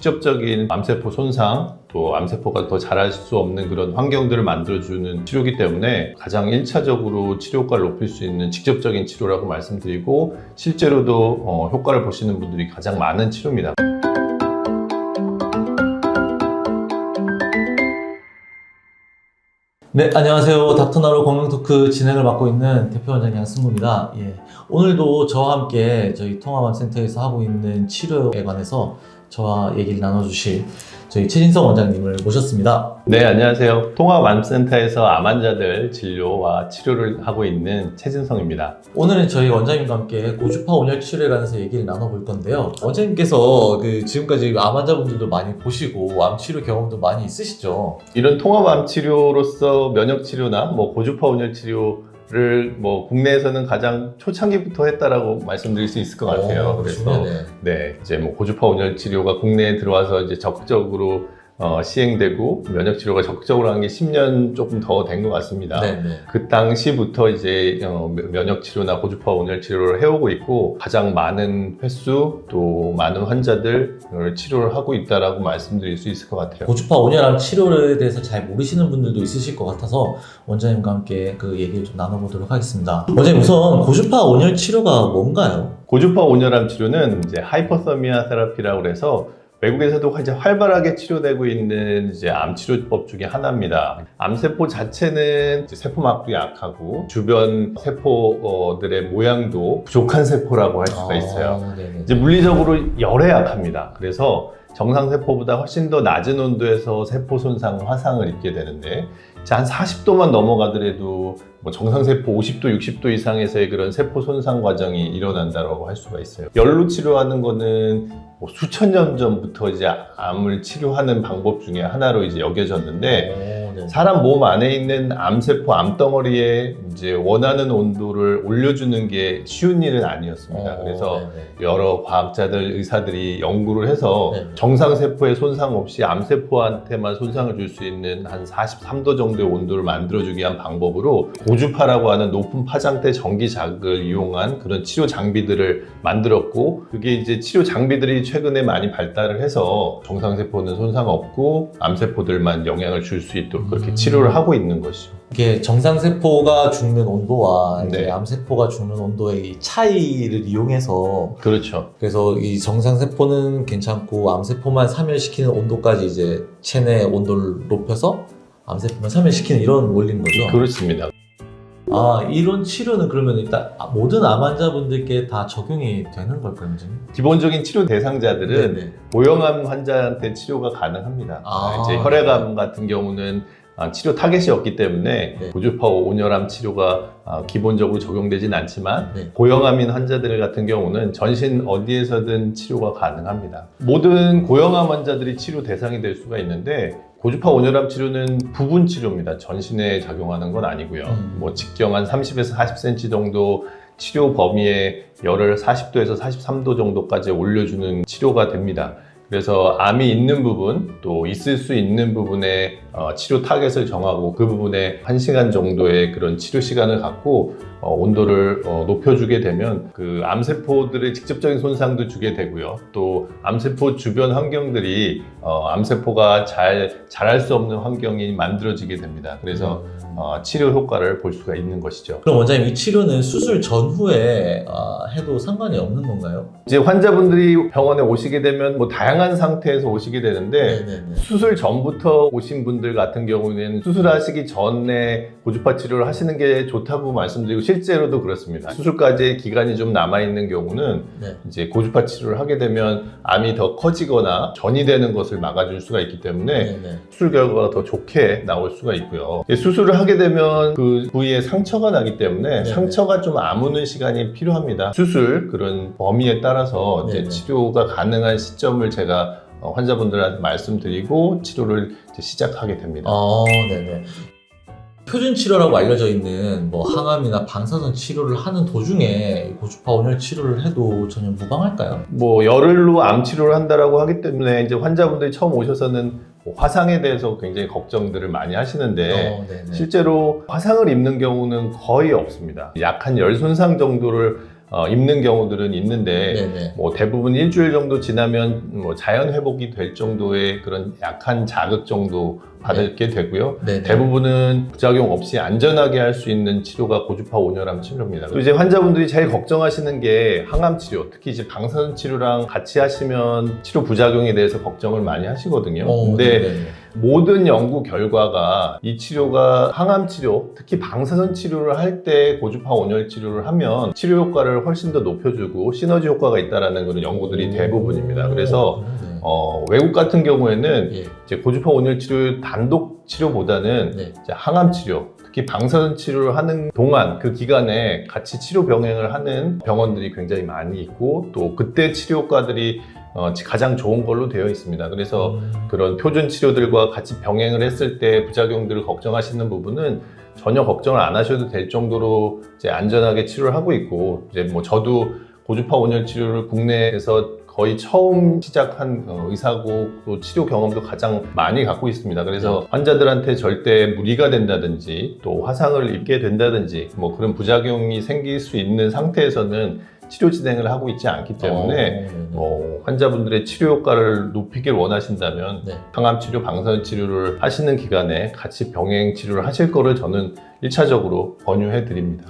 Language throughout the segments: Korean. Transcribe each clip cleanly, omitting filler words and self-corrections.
직접적인 암세포 손상, 또 암세포가 더 자랄 수 없는 그런 환경들을 만들어주는 치료이기 때문에 가장 1차적으로 치료 효과를 높일 수 있는 직접적인 치료라고 말씀드리고, 실제로도 효과를 보시는 분들이 가장 많은 치료입니다. 네, 안녕하세요. 닥터나로 건강토크 진행을 맡고 있는 대표원장 양승구입니다. 오늘도 저와 함께 저희 통합암센터에서 하고 있는 치료에 관해서 저와 얘기를 나눠주실 저희 최진성 원장님을 모셨습니다. 네, 안녕하세요. 통합암센터에서 암 환자들 진료와 치료를 하고 있는 최진성입니다. 오늘은 저희 원장님과 함께 고주파 온열 치료에 관해서 얘기를 나눠볼 건데요. 원장님께서 지금까지 암 환자분들도 많이 보시고 암 치료 경험도 많이 있으시죠? 이런 통합암 치료로서 면역 치료나 고주파 온열 치료를 국내에서는 가장 초창기부터 했다라고 말씀드릴 수 있을 것 같아요. 그래서 네, 이제 고주파 온열 치료가 국내에 들어와서 이제 적극적으로 시행되고 면역 치료가 적극적으로 한 게 10년 조금 더 된 것 같습니다. 그 당시부터 이제 면역 치료나 고주파 온열 치료를 해오고 있고, 가장 많은 횟수 또 많은 환자들 치료를 하고 있다라고 말씀드릴 수 있을 것 같아요. 고주파 온열암 치료에 대해서 잘 모르시는 분들도 있으실 것 같아서 원장님과 함께 그 얘기를 좀 나눠보도록 하겠습니다. 원장님, 우선 고주파 온열 치료가 뭔가요? 고주파 온열암 치료는 이제 하이퍼서미아 테라피라고 해서 외국에서도 이제 활발하게 치료되고 있는 이제 암 치료법 중에 하나입니다. 암세포 자체는 세포막도 약하고 주변 세포들의 모양도 부족한 세포라고 할 수가 있어요. 이제 물리적으로 열에 약합니다. 그래서 정상 세포보다 훨씬 더 낮은 온도에서 세포 손상, 화상을 입게 되는데, 한 40도만 넘어가더라도 정상 세포 50도, 60도 이상에서의 그런 세포 손상 과정이 일어난다고 할 수가 있어요. 열로 치료하는 거는 수천 년 전부터 이제 암을 치료하는 방법 중에 하나로 이제 여겨졌는데, 사람 몸 안에 있는 암세포, 암덩어리에 이제 원하는 온도를 올려주는 게 쉬운 일은 아니었습니다. 그래서 여러 과학자들, 의사들이 연구를 해서 정상 세포에 손상 없이 암세포한테만 손상을 줄 수 있는 한 43도 정도의 온도를 만들어주기 위한 방법으로 고주파라고 하는 높은 파장대 전기 자극을 이용한 그런 치료 장비들을 만들었고, 그게 이제 치료 장비들이 최근에 많이 발달을 해서 정상 세포는 손상 없고 암세포들만 영향을 줄 수 있도록 그렇게 치료를 하고 있는 것이죠. 이게 정상 세포가 죽는 온도와 이제 암세포가 죽는 온도의 이 차이를 이용해서, 그렇죠. 그래서 이 정상 세포는 괜찮고 암세포만 사멸시키는 온도까지 이제 체내 온도를 높여서 암세포만 사멸시키는 이런 원리인 거죠? 그렇습니다. 이런 치료는 그러면 일단 모든 암 환자분들께 다 적용이 되는 걸까요, 원장님? 기본적인 치료 대상자들은 고형암 환자한테 치료가 가능합니다. 이제 혈액암 같은 경우는 치료 타겟이 없기 때문에 고주파 온열암 치료가 기본적으로 적용되진 않지만, 고형암인 환자들 같은 경우는 전신 어디에서든 치료가 가능합니다. 모든 고형암 환자들이 치료 대상이 될 수가 있는데, 고주파 온열암 치료는 부분 치료입니다. 전신에 작용하는 건 아니고요. 직경 한 30에서 40cm 정도 치료 범위에 열을 40도에서 43도 정도까지 올려주는 치료가 됩니다. 그래서 암이 있는 부분, 또 있을 수 있는 부분에 치료 타겟을 정하고 그 부분에 1시간 정도의 그런 치료 시간을 갖고 온도를 높여주게 되면 그 암세포들의 직접적인 손상도 주게 되고요. 또 암세포 주변 환경들이 암세포가 잘 자랄 수 없는 환경이 만들어지게 됩니다. 그래서 치료 효과를 볼 수가 있는 것이죠. 그럼 원장님, 이 치료는 수술 전후에 해도 상관이 없는 건가요? 이제 환자분들이 병원에 오시게 되면 다양한 상태에서 오시게 되는데, 수술 전부터 오신 분들 같은 경우는 수술하시기 전에 고주파 치료를 하시는 게 좋다고 말씀드리고, 실제로도 그렇습니다. 수술까지의 기간이 좀 남아있는 경우는 이제 고주파 치료를 하게 되면 암이 더 커지거나 전이되는 것을 막아줄 수가 있기 때문에 수술 결과가 더 좋게 나올 수가 있고요. 수술을 하게 되면 그 부위에 상처가 나기 때문에 상처가 좀 아무는 시간이 필요합니다. 수술 그런 범위에 따라서 이제 치료가 가능한 시점을 제가 환자분들한테 말씀드리고 치료를 이제 시작하게 됩니다. 표준 치료라고 알려져 있는 항암이나 방사선 치료를 하는 도중에 고주파 온열 치료를 해도 전혀 무방할까요? 열흘로 암 치료를 한다라고 하기 때문에 이제 환자분들이 처음 오셔서는 화상에 대해서 굉장히 걱정들을 많이 하시는데, 실제로 화상을 입는 경우는 거의 없습니다. 약한 열 손상 정도를 입는 경우들은 있는데 네네. 뭐 대부분 일주일 정도 지나면 뭐 자연 회복이 될 정도의 그런 약한 자극 정도 받게 되고요. 네네. 대부분은 부작용 없이 안전하게 할 수 있는 치료가 고주파 온열암 치료입니다. 또 이제 환자분들이 제일 걱정하시는 게 항암 치료, 특히 이제 방사선 치료랑 같이 하시면 치료 부작용에 대해서 걱정을 많이 하시거든요. 근데 네네. 모든 연구 결과가 이 치료가 항암 치료, 특히 방사선 치료를 할 때 고주파 온열 치료를 하면 치료 효과를 훨씬 더 높여주고 시너지 효과가 있다라는 그런 연구들이 대부분입니다. 그래서 외국 같은 경우에는 예. 이제 고주파 온열 치료 단독 치료보다는 네. 이제 항암 치료, 특히 방사선 치료를 하는 동안 그 기간에 같이 치료 병행을 하는 병원들이 굉장히 많이 있고 또 그때 치료 효과들이 가장 좋은 걸로 되어 있습니다. 그래서 그런 표준 치료들과 같이 병행을 했을 때 부작용들을 걱정하시는 부분은 전혀 걱정을 안 하셔도 될 정도로 이제 안전하게 치료를 하고 있고 이제 뭐 저도 고주파 온열 치료를 국내에서 거의 처음 시작한 의사고 또 치료 경험도 가장 많이 갖고 있습니다. 그래서 환자들한테 절대 무리가 된다든지 또 화상을 입게 된다든지 뭐 그런 부작용이 생길 수 있는 상태에서는 치료 진행을 하고 있지 않기 때문에 환자분들의 치료 효과를 높이길 원하신다면 네. 항암 치료, 방사선 치료를 하시는 기간에 같이 병행 치료를 하실 거를 저는 1차적으로 권유해 드립니다.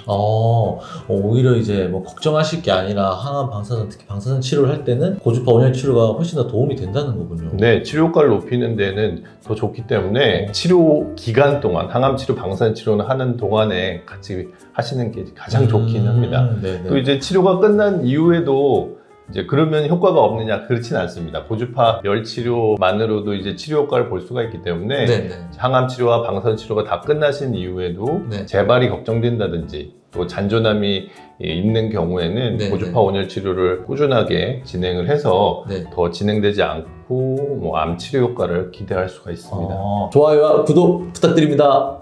오히려 이제 뭐 걱정하실 게 아니라 항암 방사선, 특히 방사선 치료를 할 때는 고주파 온열 치료가 훨씬 더 도움이 된다는 거군요. 네, 치료 효과를 높이는 데는 더 좋기 때문에 치료 기간 동안 항암 치료, 방사선 치료를 하는 동안에 같이 하시는 게 가장 좋긴 합니다. 네네. 또 이제 치료가 끝난 이후에도 이제 그러면 효과가 없느냐 그렇진 않습니다. 고주파 열 치료만으로도 이제 치료 효과를 볼 수가 있기 때문에 네네. 항암 치료와 방사선 치료가 다 끝나신 이후에도 네. 재발이 걱정된다든지 또 잔존암이 있는 경우에는 네, 고주파 네. 온열 치료를 꾸준하게 진행을 해서 네. 더 진행되지 않고 뭐 암 치료 효과를 기대할 수가 있습니다. 좋아요와 구독 부탁드립니다.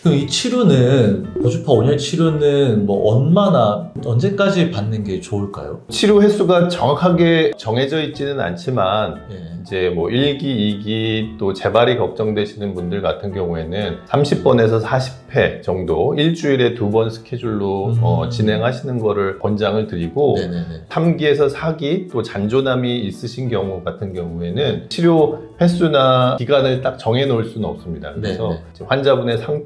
그럼 이 치료는 고주파 온열 치료는 뭐 얼마나 언제까지 받는 게 좋을까요? 치료 횟수가 정확하게 정해져 있지는 않지만 예. 이제 뭐 1기, 2기 또 재발이 걱정되시는 분들 같은 경우에는 30번에서 40회 정도 일주일에 2번 스케줄로 진행하시는 거를 권장을 드리고 네네네. 3기에서 4기 또 잔존암이 있으신 경우 같은 경우에는 치료 횟수나 기간을 딱 정해 놓을 수는 없습니다. 그래서 네네. 환자분의 상태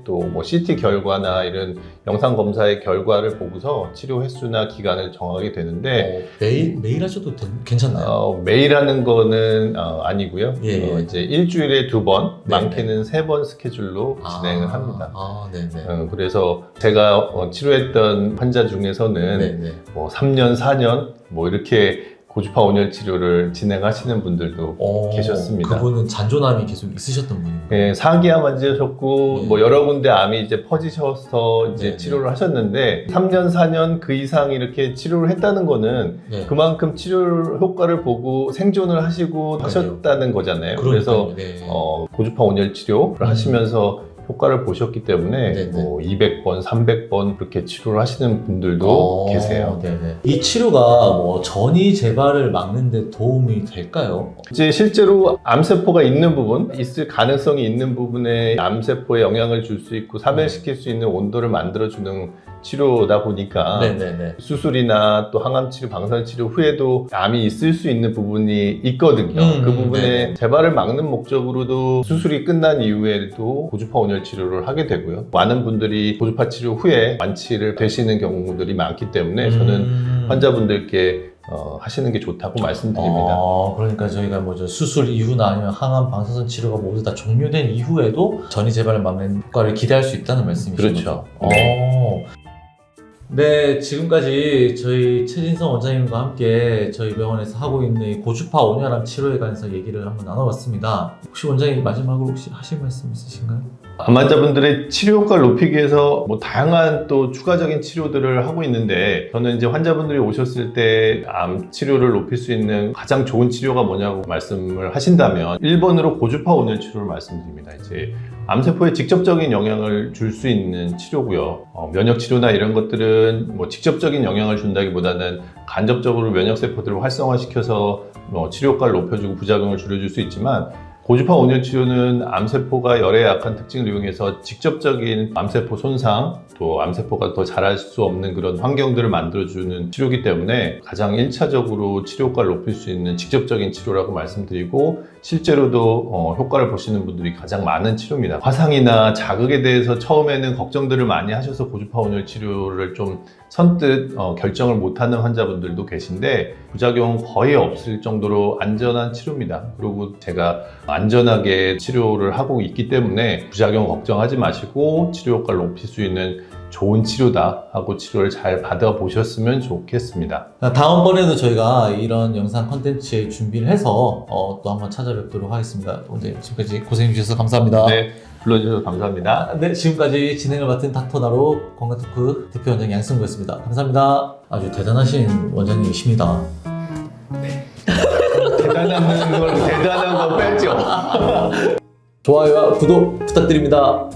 또 뭐 CT 결과나 이런 영상 검사의 결과를 보고서 치료 횟수나 기간을 정하게 되는데 매일 하셔도 괜찮나요? 매일 하는 거는 아니고요. 예. 이제 일주일에 2번, 네네. 많게는 3번 스케줄로 진행을 합니다. 네네. 그래서 제가 치료했던 환자 중에서는 네네. 뭐 3년, 4년 뭐 이렇게 고주파 온열 치료를 진행하시는 분들도 계셨습니다. 그분은 잔존암이 계속 있으셨던 분인가요? 예, 사기암 환자셨고 예. 뭐 여러 군데 암이 이제 퍼지셔서 이제 네네. 치료를 하셨는데 3년, 4년 그 이상 이렇게 치료를 했다는 거는 네. 그만큼 치료 효과를 보고 생존을 하시고 하셨다는 거잖아요. 그래서 네. 고주파 온열 치료를 하시면서 효과를 보셨기 때문에 네네. 뭐 200번, 300번 그렇게 치료를 하시는 분들도 계세요. 네네. 이 치료가 뭐 전이 재발을 막는 데 도움이 될까요? 이제 실제로 암세포가 있는 부분, 있을 가능성이 있는 부분에 암세포에 영향을 줄 수 있고 사멸시킬 수 있는 온도를 만들어주는 치료다 보니까 네네네. 수술이나 또 항암 치료, 방사선 치료 후에도 암이 있을 수 있는 부분이 있거든요. 그 부분에 네네. 재발을 막는 목적으로도 수술이 끝난 이후에도 고주파 온열 치료를 하게 되고요. 많은 분들이 고주파 치료 후에 완치를 되시는 경우들이 많기 때문에 저는 환자분들께 하시는 게 좋다고 말씀드립니다. 그러니까 저희가 뭐 수술 이후나 아니면 항암 방사선 치료가 모두 다 종료된 이후에도 전이 재발을 막는 효과를 기대할 수 있다는 말씀이시죠? 그렇죠. 네, 지금까지 저희 최진성 원장님과 함께 저희 병원에서 하고 있는 이 고주파 온열암 치료에 관해서 얘기를 한번 나눠봤습니다. 혹시 원장님 마지막으로 혹시 하실 말씀 있으신가요? 암 환자분들의 치료 효과를 높이기 위해서 뭐 다양한 또 추가적인 치료들을 하고 있는데 저는 이제 환자분들이 오셨을 때 암 치료를 높일 수 있는 가장 좋은 치료가 뭐냐고 말씀을 하신다면 1번으로 고주파 온열 치료를 말씀드립니다. 이제 암세포에 직접적인 영향을 줄 수 있는 치료고요. 면역 치료나 이런 것들은 뭐 직접적인 영향을 준다기보다는 간접적으로 면역 세포들을 활성화시켜서 치료 효과를 높여주고 부작용을 줄여줄 수 있지만 고주파 온열 치료는 암세포가 열에 약한 특징을 이용해서 직접적인 암세포 손상, 또 암세포가 더 자랄 수 없는 그런 환경들을 만들어주는 치료이기 때문에 가장 1차적으로 치료 효과를 높일 수 있는 직접적인 치료라고 말씀드리고, 실제로도 효과를 보시는 분들이 가장 많은 치료입니다. 화상이나 자극에 대해서 처음에는 걱정들을 많이 하셔서 고주파 온열 치료를 좀 선뜻 결정을 못하는 환자분들도 계신데, 부작용은 거의 없을 정도로 안전한 치료입니다. 그리고 제가 안전하게 치료를 하고 있기 때문에 부작용 걱정하지 마시고 치료 효과를 높일 수 있는 좋은 치료다 하고 치료를 잘 받아보셨으면 좋겠습니다. 다음번에도 저희가 이런 영상 컨텐츠 준비를 해서 또 한번 찾아뵙도록 하겠습니다. 오늘 지금까지 고생해 주셔서 감사합니다. 네, 불러주셔서 감사합니다. 네, 지금까지 진행을 맡은 닥터나로 건강토크 대표 원장 양승구였습니다. 감사합니다. 아주 대단하신 원장님이십니다. 대단한 거 뺐죠. 좋아요와 구독 부탁드립니다.